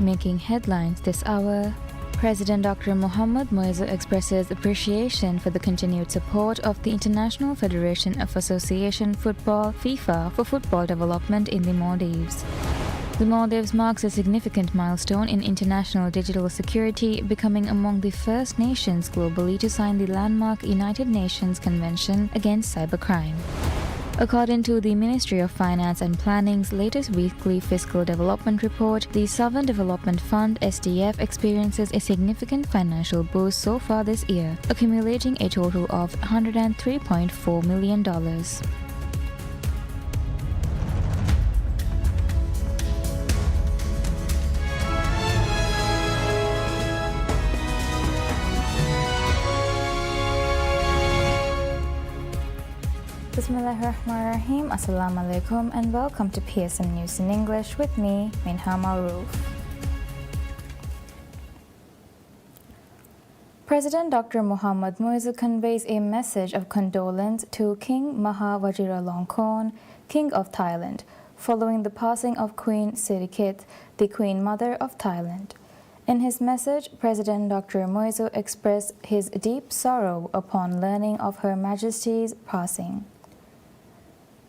Making headlines this hour, President Dr. Mohammad Moizu expresses appreciation for the continued support of the International Federation of Association Football (FIFA) for football development in the Maldives. The Maldives marks a significant milestone in international digital security, becoming among the first nations globally to sign the landmark United Nations Convention Against Cybercrime. According to the Ministry of Finance and Planning's latest weekly fiscal development report, the Sovereign Development Fund (SDF) experiences a significant financial boost so far this year, accumulating a total of $103.4 million. Bismillahirrahmanirrahim. Assalamu alaikum and welcome to PSM News in English with me, Minha Maroof. President Dr. Mohammad Moizu conveys a message of condolence to King Maha Vajiralongkorn, King of Thailand, following the passing of Queen Sirikit, the Queen Mother of Thailand. In his message, President Dr. Moizu expressed his deep sorrow upon learning of Her Majesty's passing.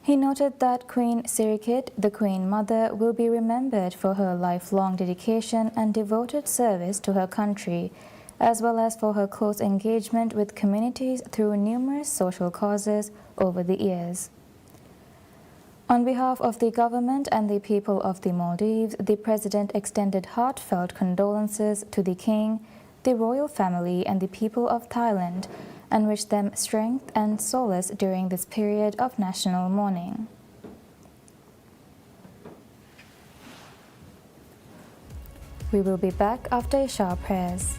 He noted that Queen Sirikit, the Queen Mother, will be remembered for her lifelong dedication and devoted service to her country, as well as for her close engagement with communities through numerous social causes over the years. On behalf of the government and the people of the Maldives, the President extended heartfelt condolences to the King, the royal family and the people of Thailand, and wished them strength and solace during this period of national mourning. We will be back after Isha prayers.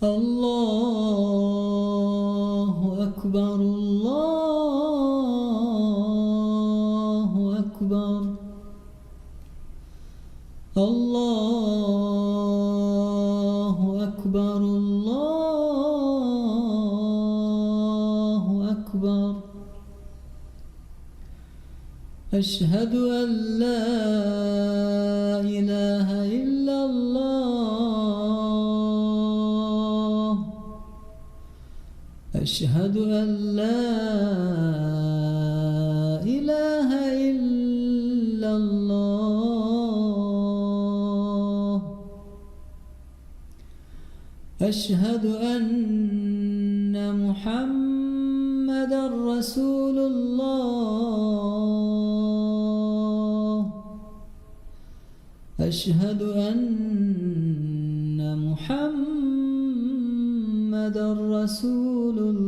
Allahu Akbar, Allahu Akbar, Allahu Akbar, Allahu Akbar. Ashhadu an la ilaha illallah. أشهد أن لا إله إلا الله. أشهد أن محمدًا رسول الله. أشهد أن محمدًا رسول الله.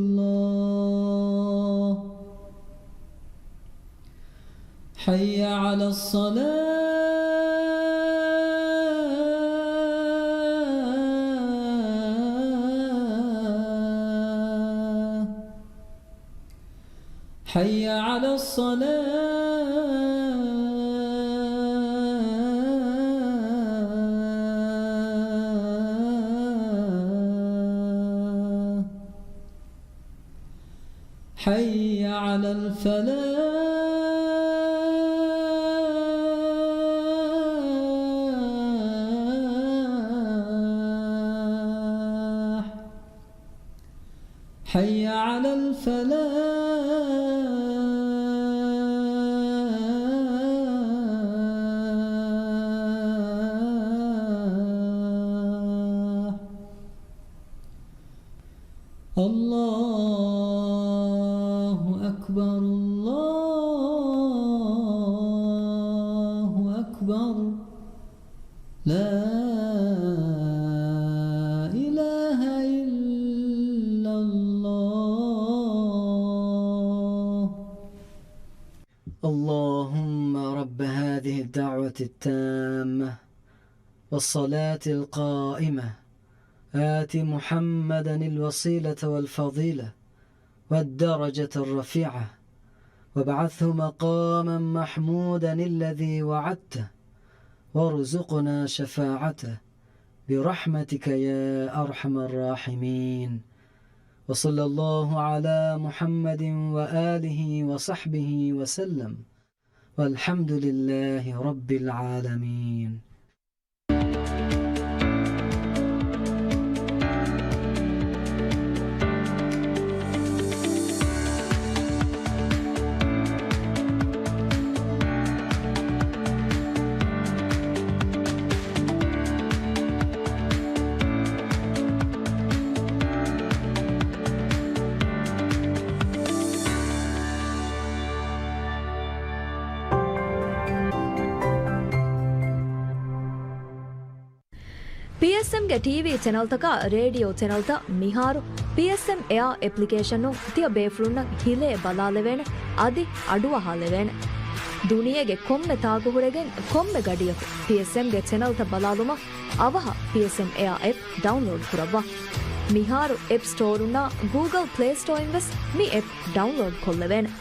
حي على الصلاة حي على الصلاة حي على الفلاح حي على الفلاح الله أكبر الله أكبر لا إله إلا الله اللهم رب هذه الدعوة التامة والصلاة القائمة آت محمدا الوسيلة والفضيلة والدرجة الرفيعة وابعثه مقاما محمودا الذي وعدته وارزقنا شفاعته برحمتك يا أرحم الراحمين وصلى الله على محمد وآله وصحبه وسلم والحمد لله رب العالمين. PSM ಗೆ TV channel ತಕ radio channel ತ ಮಿಹಾರು PSM Air application ನು ತಿಯ ಬೇಫ್ಲುನ್ನ ಹಿಲೆ ಬಲಾಲೆವೇನೆ ಅದಿ ಅಡುವ ಹಾಲೆವೇನೆ ದುನಿಯೆಗೆ ಕೊಮ್ಮೆ ತಾಗುಹುರೆಗೆನ್ ಕೊಮ್ಮೆ ಗಡಿಯಕು PSM ಗೆ channel ತ ಬಲಾಲುಮ ಅವಹ PSM Air app download ಕುರವ್ವ ಮಿಹಾರು app store ಉನ್ನ Google Play Store ಇನ್ವೆಸ್ ಮಿ app ಡೌನ್ಲೋಡ್ ಕೊಲ್ಲೆವೇನೆ.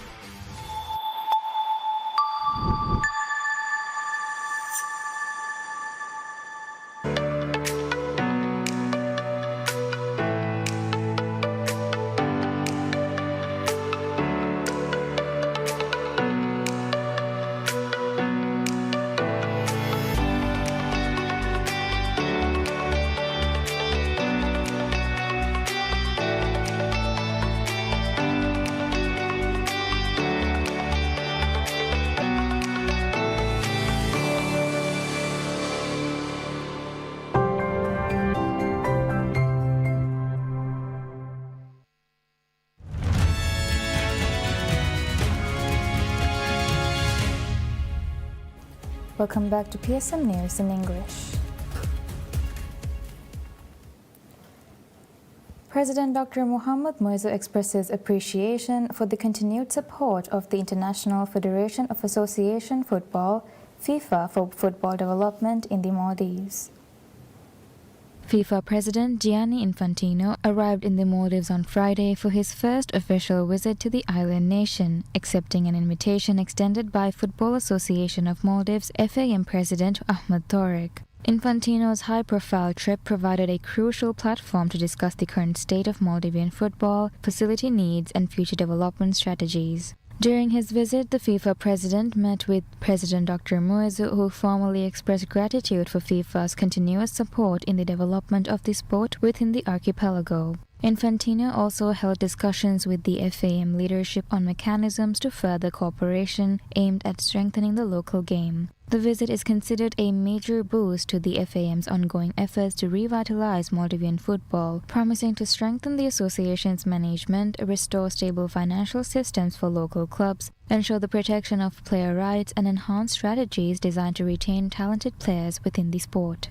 Welcome back to PSM News in English. President Dr. Mohammad Moizu expresses appreciation for the continued support of the International Federation of Association Football, FIFA, for football development in the Maldives. FIFA President Gianni Infantino arrived in the Maldives on Friday for his first official visit to the island nation, accepting an invitation extended by Football Association of Maldives FAM President Ahmed Tariq. Infantino's high-profile trip provided a crucial platform to discuss the current state of Maldivian football, facility needs and future development strategies. During his visit, the FIFA president met with President Dr. Moizu, who formally expressed gratitude for FIFA's continuous support in the development of the sport within the archipelago. Infantino also held discussions with the FAM leadership on mechanisms to further cooperation aimed at strengthening the local game. The visit is considered a major boost to the FAM's ongoing efforts to revitalize Maldivian football, promising to strengthen the association's management, restore stable financial systems for local clubs, ensure the protection of player rights, and enhance strategies designed to retain talented players within the sport.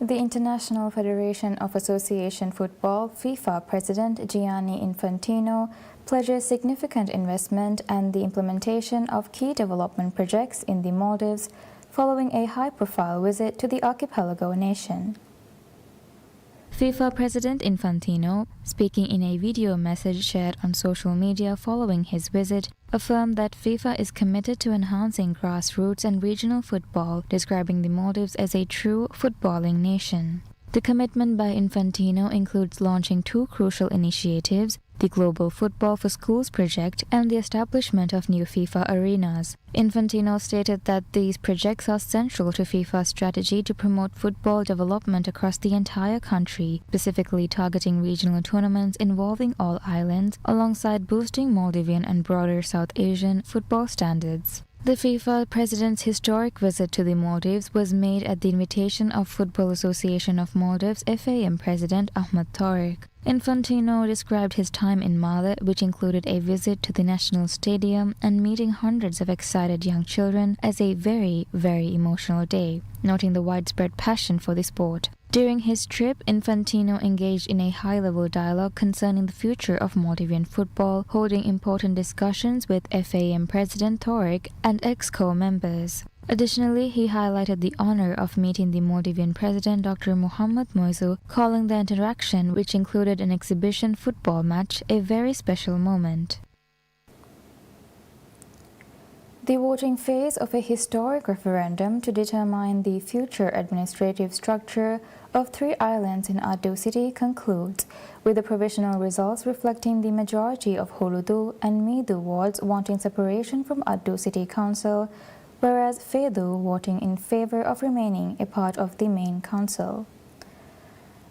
The International Federation of Association Football, FIFA President Gianni Infantino, pledges significant investment and the implementation of key development projects in the Maldives following a high-profile visit to the archipelago nation. FIFA President Infantino, speaking in a video message shared on social media following his visit, affirmed that FIFA is committed to enhancing grassroots and regional football, describing the Maldives as a true footballing nation. The commitment by Infantino includes launching two crucial initiatives: the Global Football for Schools project and the establishment of new FIFA arenas. Infantino stated that these projects are central to FIFA's strategy to promote football development across the entire country, specifically targeting regional tournaments involving all islands, alongside boosting Maldivian and broader South Asian football standards. The FIFA president's historic visit to the Maldives was made at the invitation of Football Association of Maldives FAM President Ahmed Tariq. Infantino described his time in Male, which included a visit to the National Stadium and meeting hundreds of excited young children, as a very, very emotional day, noting the widespread passion for the sport. During his trip, Infantino engaged in a high-level dialogue concerning the future of Maldivian football, holding important discussions with FAM President Tariq and EXCO members. Additionally, he highlighted the honor of meeting the Maldivian President Dr. Mohamed Moizu, calling the interaction, which included an exhibition football match, a very special moment. The voting phase of a historic referendum to determine the future administrative structure of 3 islands in Addu City concludes, with the provisional results reflecting the majority of Huludu and Midu wards wanting separation from Addu City Council, whereas Fedu voting in favor of remaining a part of the main council.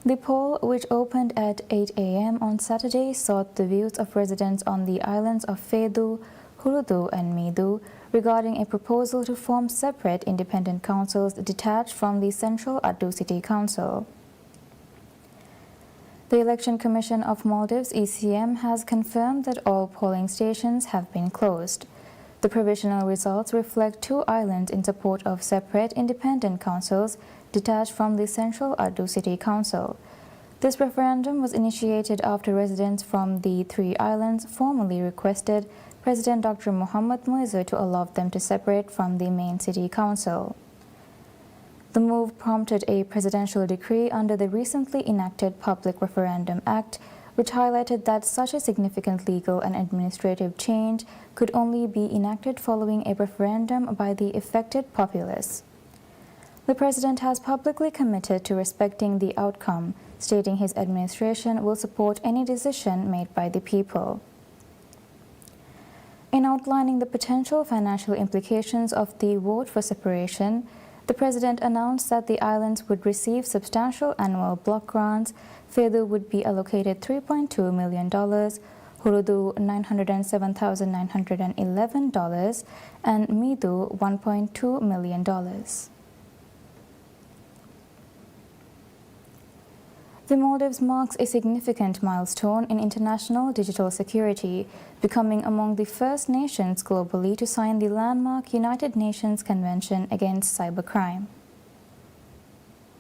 The poll, which opened at 8 a.m. on Saturday, sought the views of residents on the islands of Fedu, Huludu and Midu regarding a proposal to form separate independent councils detached from the central Addu City Council. The Election Commission of Maldives ECM has confirmed that all polling stations have been closed. The provisional results reflect 2 islands in support of separate independent councils detached from the central Addu City Council. This referendum was initiated after residents from the 3 islands formally requested President Dr. Mohamed Moizu to allow them to separate from the main city council. The move prompted a presidential decree under the recently enacted Public Referendum Act, which highlighted that such a significant legal and administrative change could only be enacted following a referendum by the affected populace. The president has publicly committed to respecting the outcome, stating his administration will support any decision made by the people. In outlining the potential financial implications of the vote for separation, the president announced that the islands would receive substantial annual block grants. Fedu would be allocated $3.2 million, Huludu $907,911, and Midu $1.2 million. The Maldives marks a significant milestone in international digital security, becoming among the first nations globally to sign the landmark United Nations Convention Against Cybercrime.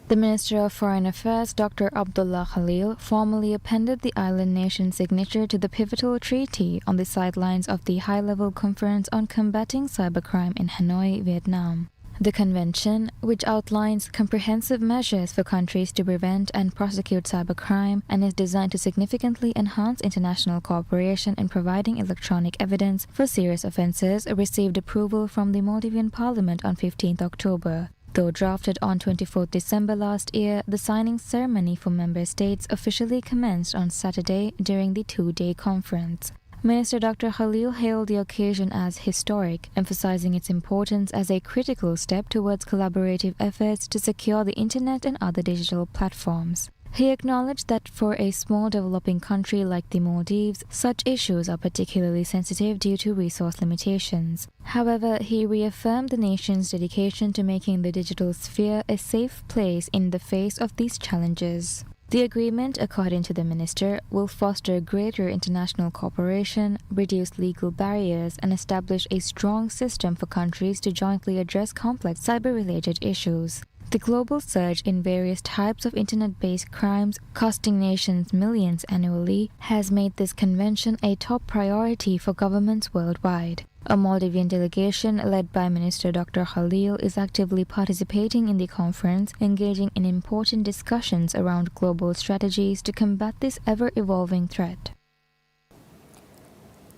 The Minister of Foreign Affairs, Dr. Abdullah Khalil, formally appended the island nation's signature to the pivotal treaty on the sidelines of the high-level conference on combating cybercrime in Hanoi, Vietnam. The convention, which outlines comprehensive measures for countries to prevent and prosecute cybercrime and is designed to significantly enhance international cooperation in providing electronic evidence for serious offences, received approval from the Maldivian Parliament on 15 October. Though drafted on 24 December last year, the signing ceremony for member states officially commenced on Saturday during the 2-day conference. Minister Dr. Khalil hailed the occasion as historic, emphasizing its importance as a critical step towards collaborative efforts to secure the Internet and other digital platforms. He acknowledged that for a small developing country like the Maldives, such issues are particularly sensitive due to resource limitations. However, he reaffirmed the nation's dedication to making the digital sphere a safe place in the face of these challenges. The agreement, according to the minister, will foster greater international cooperation, reduce legal barriers, and establish a strong system for countries to jointly address complex cyber-related issues. The global surge in various types of internet-based crimes, costing nations millions annually, has made this convention a top priority for governments worldwide. A Maldivian delegation led by Minister Dr. Khalil is actively participating in the conference, engaging in important discussions around global strategies to combat this ever-evolving threat.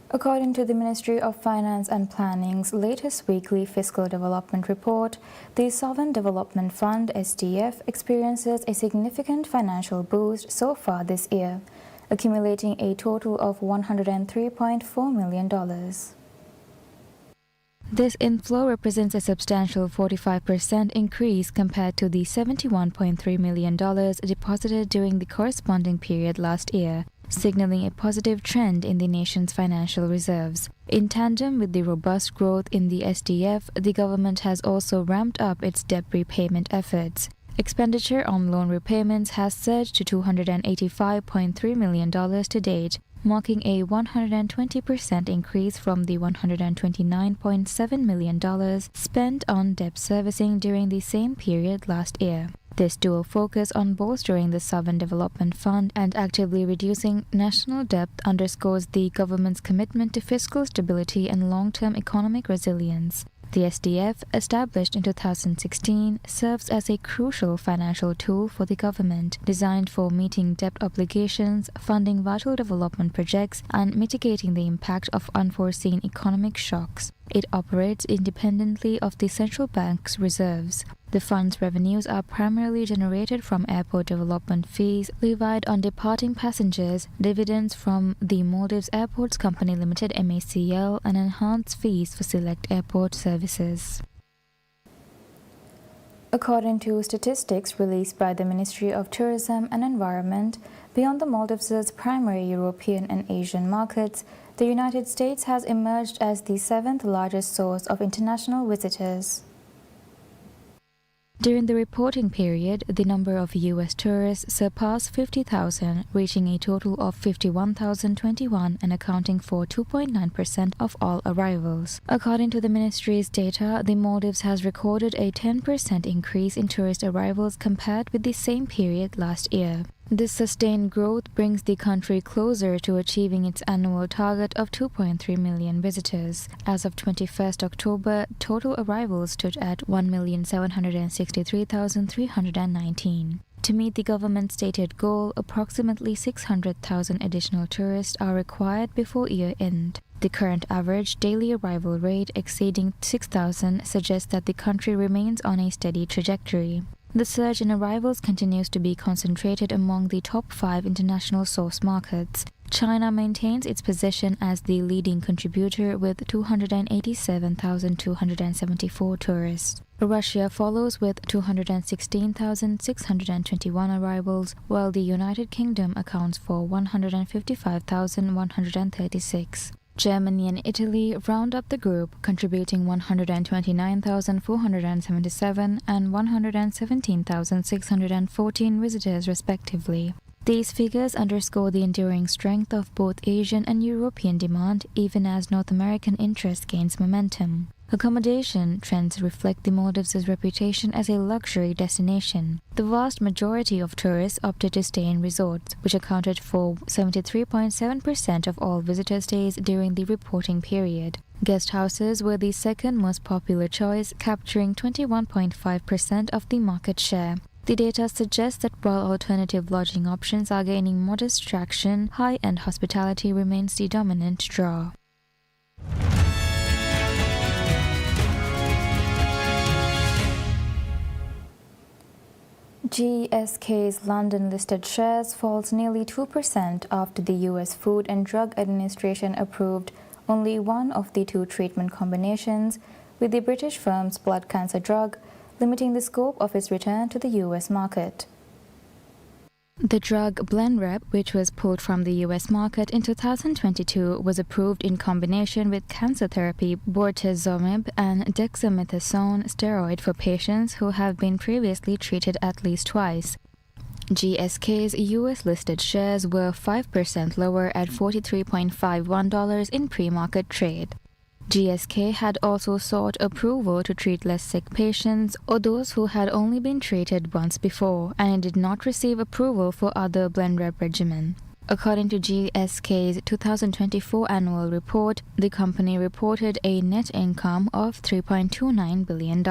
According to the Ministry of Finance and Planning's latest weekly fiscal development report, the Sovereign Development Fund (SDF) experiences a significant financial boost so far this year, accumulating a total of $103.4 million. This inflow represents a substantial 45% increase compared to the $71.3 million deposited during the corresponding period last year, signaling a positive trend in the nation's financial reserves. In tandem with the robust growth in the SDF, the government has also ramped up its debt repayment efforts. Expenditure on loan repayments has surged to $285.3 million to date, marking a 120% increase from the $129.7 million spent on debt servicing during the same period last year. This dual focus on bolstering the Sovereign Development Fund and actively reducing national debt underscores the government's commitment to fiscal stability and long-term economic resilience. The SDF, established in 2016, serves as a crucial financial tool for the government, designed for meeting debt obligations, funding vital development projects, and mitigating the impact of unforeseen economic shocks. It operates independently of the central bank's reserves. The fund's revenues are primarily generated from airport development fees levied on departing passengers, dividends from the Maldives Airports Company Limited (MACL), and enhanced fees for select airport services. According to statistics released by the Ministry of Tourism and Environment, beyond the Maldives' primary European and Asian markets, the United States has emerged as the seventh largest source of international visitors. During the reporting period, the number of U.S. tourists surpassed 50,000, reaching a total of 51,021 and accounting for 2.9% of all arrivals. According to the ministry's data, the Maldives has recorded a 10% increase in tourist arrivals compared with the same period last year. This sustained growth brings the country closer to achieving its annual target of 2.3 million visitors. As of 21st October, total arrivals stood at 1,763,319. To meet the government's stated goal, approximately 600,000 additional tourists are required before year end. The current average daily arrival rate exceeding 6,000 suggests that the country remains on a steady trajectory. The surge in arrivals continues to be concentrated among the top 5 international source markets. China maintains its position as the leading contributor with 287,274 tourists. Russia follows with 216,621 arrivals, while the United Kingdom accounts for 155,136. Germany and Italy round up the group, contributing 129,477 and 117,614 visitors respectively. These figures underscore the enduring strength of both Asian and European demand, even as North American interest gains momentum. Accommodation trends reflect the Maldives' reputation as a luxury destination. The vast majority of tourists opted to stay in resorts, which accounted for 73.7% of all visitor stays during the reporting period. Guest houses were the second most popular choice, capturing 21.5% of the market share. The data suggests that while alternative lodging options are gaining modest traction, high-end hospitality remains the dominant draw. GSK's London-listed shares falls nearly 2% after the U.S. Food and Drug Administration approved only one of the 2 treatment combinations with the British firm's blood cancer drug, limiting the scope of its return to the U.S. market. The drug Blenrep, which was pulled from the U.S. market in 2022, was approved in combination with cancer therapy bortezomib and dexamethasone steroid for patients who have been previously treated at least twice. GSK's U.S.-listed shares were 5% lower at $43.51 in pre-market trade. GSK had also sought approval to treat less sick patients or those who had only been treated once before, and it did not receive approval for other Blenrep regimen. According to GSK's 2024 annual report, the company reported a net income of $3.29 billion.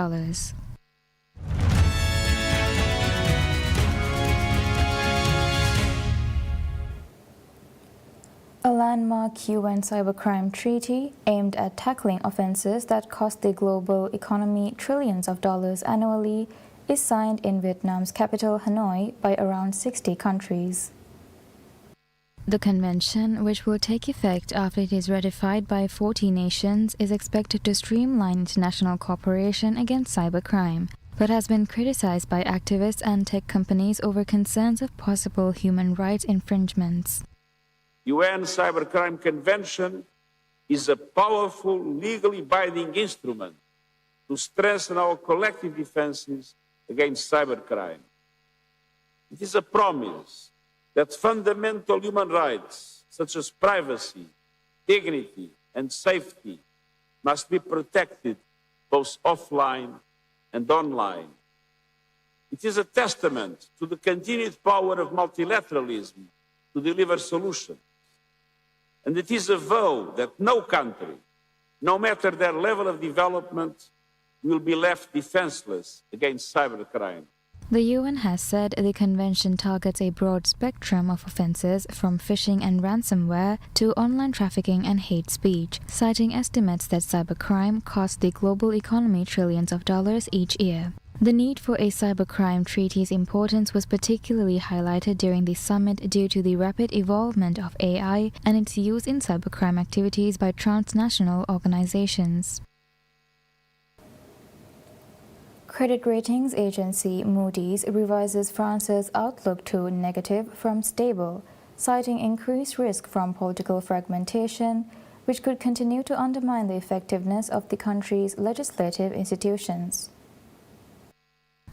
A landmark UN cybercrime treaty aimed at tackling offenses that cost the global economy trillions of dollars annually is signed in Vietnam's capital Hanoi by around 60 countries. The convention, which will take effect after it is ratified by 40 nations, is expected to streamline international cooperation against cybercrime, but has been criticized by activists and tech companies over concerns of possible human rights infringements. UN Cybercrime Convention is a powerful, legally binding instrument to strengthen our collective defenses against cybercrime. It is a promise that fundamental human rights, such as privacy, dignity, and safety, must be protected both offline and online. It is a testament to the continued power of multilateralism to deliver solutions. And it is a vow that no country, no matter their level of development, will be left defenseless against cybercrime. The UN has said the convention targets a broad spectrum of offenses from phishing and ransomware to online trafficking and hate speech, citing estimates that cybercrime costs the global economy trillions of dollars each year. The need for a cybercrime treaty's importance was particularly highlighted during the summit due to the rapid evolvement of AI and its use in cybercrime activities by transnational organizations. Credit ratings agency Moody's revises France's outlook to negative from stable, citing increased risk from political fragmentation, which could continue to undermine the effectiveness of the country's legislative institutions.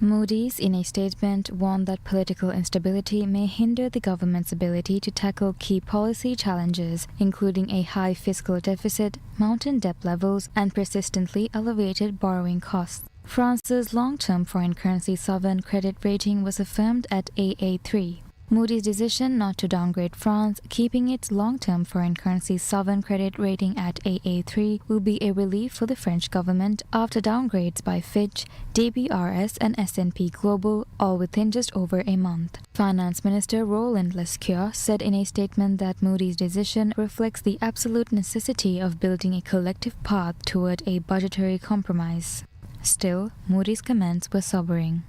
Moody's, in a statement, warned that political instability may hinder the government's ability to tackle key policy challenges, including a high fiscal deficit, mounting debt levels, and persistently elevated borrowing costs. France's long-term foreign currency sovereign credit rating was affirmed at AA3. Moody's decision not to downgrade France, keeping its long-term foreign currency sovereign credit rating at AA3, will be a relief for the French government after downgrades by Fitch, DBRS and S&P Global, all within just over a month. Finance Minister Roland Lescure said in a statement that Moody's decision reflects the absolute necessity of building a collective path toward a budgetary compromise. Still, Moody's comments were sobering.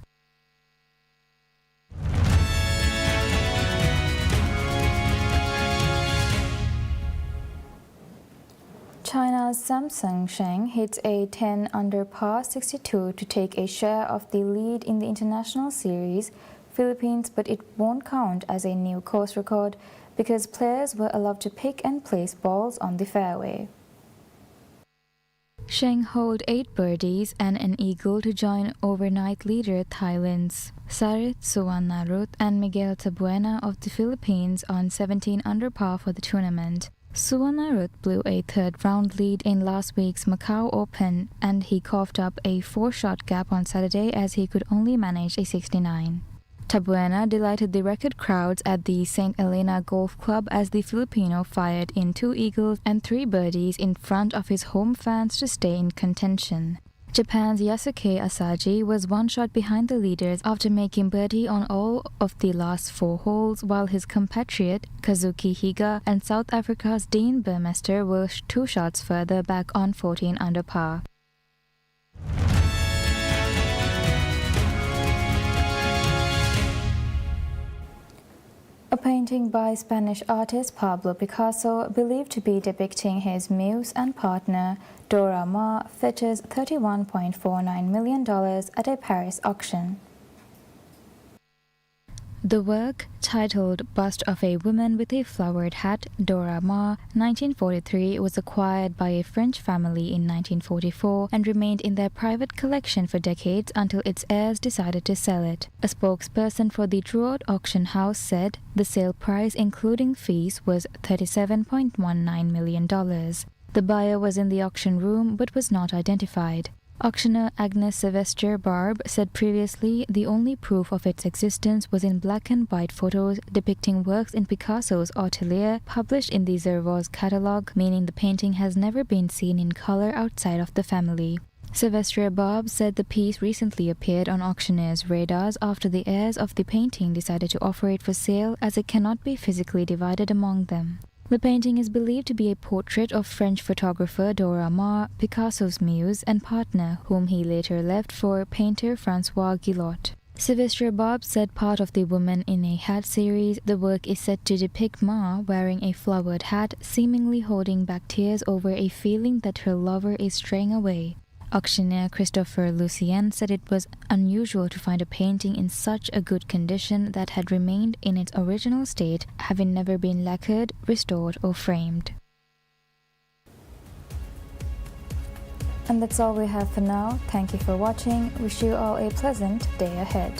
China's Samsung Sheng hits a 10 under par 62 to take a share of the lead in the international series Philippines, but it won't count as a new course record because players were allowed to pick and place balls on the fairway. Sheng holed 8 birdies and an eagle to join overnight leader Thailand's Sarit Suwarnarut and Miguel Tabuena of the Philippines on 17 under par for the tournament. Suwarnarut blew a third-round lead in last week's Macau Open, and he coughed up a 4-shot gap on Saturday as he could only manage a 69. Tabuena delighted the record crowds at the St. Helena Golf Club as the Filipino fired in 2 eagles and 3 birdies in front of his home fans to stay in contention. Japan's Yasuke Asagi was 1 shot behind the leaders after making birdie on all of the last 4 holes, while his compatriot Kazuki Higa and South Africa's Dean Burmester were 2 shots further back on 14 under par. A painting by Spanish artist Pablo Picasso, believed to be depicting his muse and partner Dora Maar, fetches $31.49 million at a Paris auction. The work, titled Bust of a Woman with a Flowered Hat, Dora Maar, 1943, was acquired by a French family in 1944 and remained in their private collection for decades until its heirs decided to sell it. A spokesperson for the Drouot auction house said the sale price including fees was $37.19 million. The buyer was in the auction room but was not identified. Auctioneer Agnes Sylvester Barb said previously the only proof of its existence was in black and white photos depicting works in Picasso's atelier published in the Zervos catalogue, meaning the painting has never been seen in color outside of the family. Sylvester Barb said the piece recently appeared on auctioneers' radars after the heirs of the painting decided to offer it for sale as it cannot be physically divided among them. The painting is believed to be a portrait of French photographer Dora Maar, Picasso's muse and partner, whom he later left for painter Francois Guillot. Sylvester Barb said part of the Woman in a Hat series, the work is said to depict Maar wearing a flowered hat, seemingly holding back tears over a feeling that her lover is straying away. Auctioneer Christopher Lucien said it was unusual to find a painting in such a good condition that had remained in its original state, having never been lacquered, restored or framed. And that's all we have for now. Thank you for watching. Wish you all a pleasant day ahead.